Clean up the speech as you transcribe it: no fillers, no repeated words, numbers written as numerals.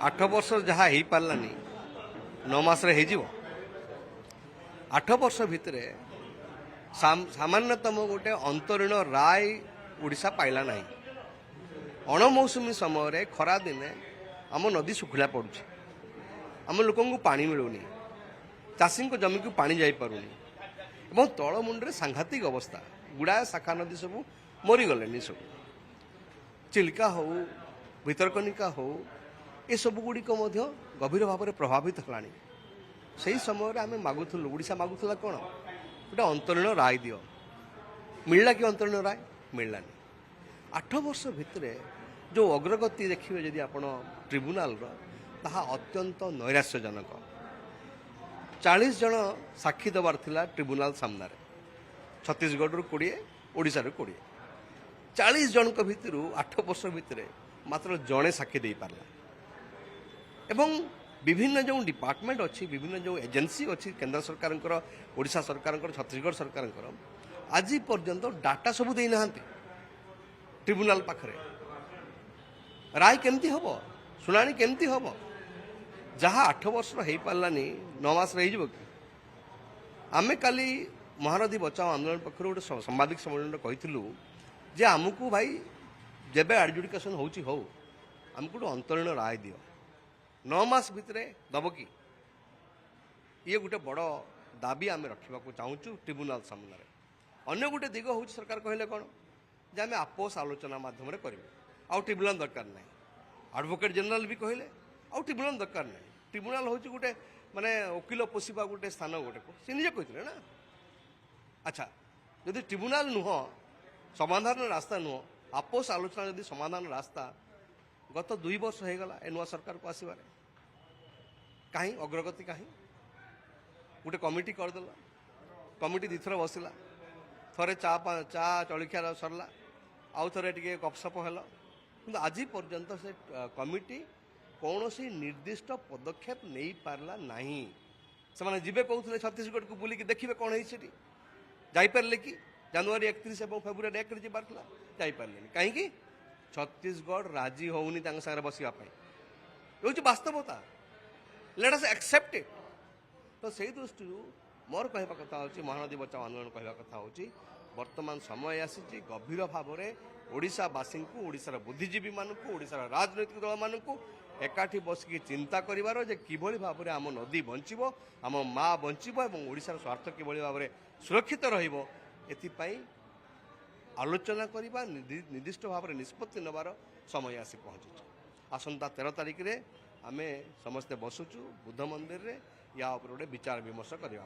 आठ वर्ष जहाँ हो पारानी 9 मास हो 8 वर्ष भितर सामान्यतम गोटे अंतरीण राय ओडिशा पाइला ना अणमौसुमी समय खरा दिने आम नदी सुखला पड़ुछ आम लोक पानी मिलूनी चाषी जमी को पानी जापरूनी और तल मुंडे सांघातिक अवस्था गुड़ाए शाखा नदी सब मरीगले सब चिल्का हो भितरकनिका हो ये सब गुड़िक गभीर भाव में प्रभावित होलानी से समय आम मागुलु ओडिशा मागुला कौन गोटे अंतरीण राय दियो मिलला कि अंतरीण राय मिललानी 8 वर्ष भितर जो अग्रगति देखिए जदि आप ट्रिब्यूनाल ताहा अत्यंत नैराश्यजनक 40 जन साक्षी देवार थिला ट्रिब्यूनाल सामना छत्तीसगढ़ 20 ओडिशा 20 40 जन भितर 8 वर्ष भितर मात्र जड़े साक्षी दे पारला एवं विभिन्न जो डिपार्टमेंट अच्छी विभिन्न जो एजेंसी अच्छी केंद्र सरकार ओडिशा सरकार छत्तीसगढ़ सरकार आज पर्यंत डाटा सबू देना ट्रिब्यूनाल पाखरे राय केमती हम शुणाणी केमती हम जहाँ 8 वर्ष हो पारानी 9 मास हो आमे काली महानदी बचाओ आंदोलन पक्ष गोटे सांबादिक सम्मेलन कही जे आमको भाई जेबे एडजुडिकेशन हो आमको गोटे अंतरीण राय दियो 9 मास भितर दब कि ये गोटे बड़ दाबी आम रखा चाहूँ ट्रिब्यूनाल सामने अन्य गोटे दिग हूँ सरकार कहले कौन जे आम आपोस आलोचना मध्यम आउ ट्रिब्यूनाल दरकार ना एडवोकेट जनरल भी कहले आउ ट्रिब्यूनाल दरकार ना ट्रिब्यूनाल हूँ गोटे माने वकिल पोषा गोटे स्थान गोटे से निजे कहते ना अच्छा जदि ट्रिब्यूनाल नुह समाधान रास्ता नुह आपोस आलोचना जदि समाधान रास्ता गत 2 वर्ष हो गला ए नुआ सरकार को आसबार कहीं अग्रगति कहीं गोटे कमिटी करदेला कमिटी 2 थर बसला थरे चा चलिखिया सरला आउ थे टे गपसप है कि आज पर्यंत से कमिटी कौन सी निर्दिष्ट पदक्षेप नहीं पारला नहीं से मैंने जीवे कहते छत्तीसगढ़ को बुलिकी देखिए कौन है जापारे कि जनवरी 31 और फेब्रुआरी 1 जबार जापारे कहीं छत्तीसगढ़ राजी होनी सागर बसवाई ये वास्तवता लेट अस एक्सेप्ट इट तो से दृष्टि मोर कहवा कथा हूँ महानदी बचाओ आंदोलन कहवा कथा हूँ वर्तमान समय आसी गभीर भाव में ओडिशावासी को ओडिशार बुद्धिजीवी मानक ओडिशार राजनैतिक दल मानक एकाठी बसिकी चिंता करिवार जे किभଳି भाव में आम नदी बंचिबो आम माँ बंचिबो एवं ओडिशार स्वार्थ किभଳି भाव में सुरक्षित रहिबो एथिपाई आलोचना करवा निर्दिष्ट भाव में निष्पत्ति नबार समय आसी पहुँचुଛୁ आसंता 13 तारिख रे आमे समस्ते बसुचु बुद्ध मंदिर रे या ऊपर गोटे विचार विमर्श करवा।